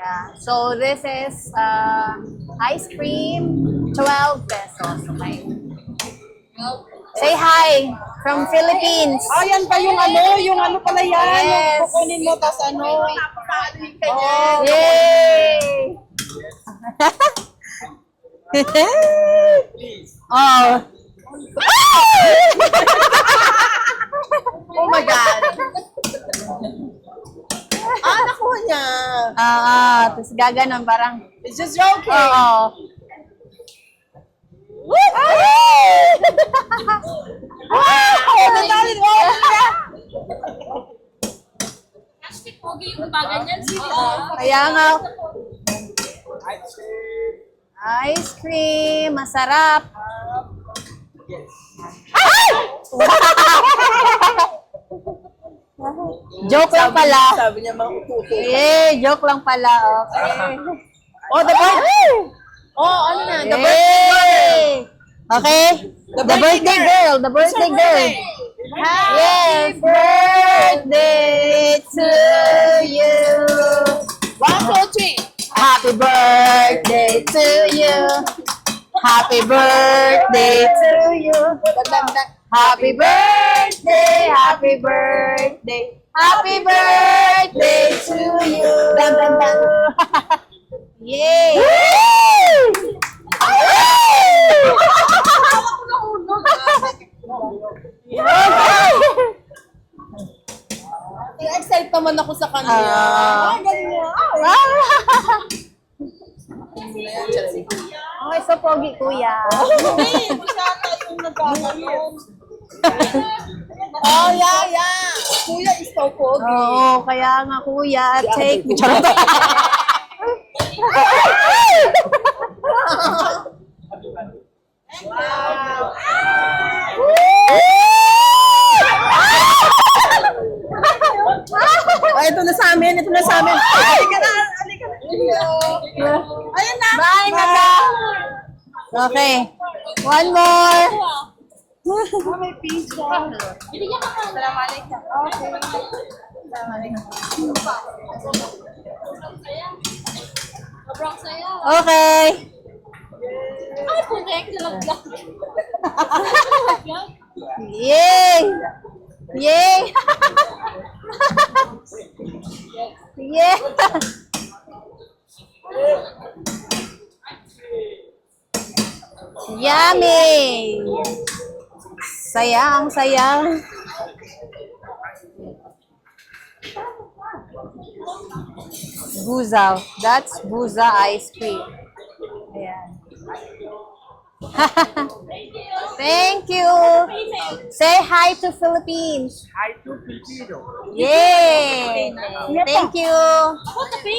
Yeah. So this is ice cream, 12 pesos. Okay. Say hi from Philippines. Ayan pa yung ano pala yan. Yes. Kukunin mo, tas ano. Oh, yay! Oh. Oh my God. Nakuha niya. Tapos gaganon parang, It's just joking. oo. Natalin mo. Hashtag pogi yung baganyan. Kaya nga, ice cream, masarap. Joke lang pala. Sabi niya, mga ututo. Joke lang pala. Okay. Oh, the birthday. Oh, ano na? The birthday. Yay! Okay? The birthday girl. The birthday girl. Yes, birthday to you. 1, 2, 3. Happy birthday to you. Happy birthday to you. Happy birthday, happy birthday, happy birthday to you. Yay! Excited naman ako sa kanya. Galing mo. Okay, so pogi kuya. Hindi siya yung nagkakaroon. Oh, yeah. Kuya is so pogi. Oo, kaya nga kuya, take me. Charot. Ito na sa amin. Halika na. Ayun na. Bye na daw. Okay. One more. May pizza. Binigyan ka ka. Assalamualaikum. Sobrang saya. Okay. Ay, putek. Nalaglag. Yay! Yay! Yeah! Yummy! Sayang, sayang. Buza. That's Buza ice cream. Ayan. Thank you. Say hi to Philippines. Hi to Filipino. Yay! Thank you. Ako, tapi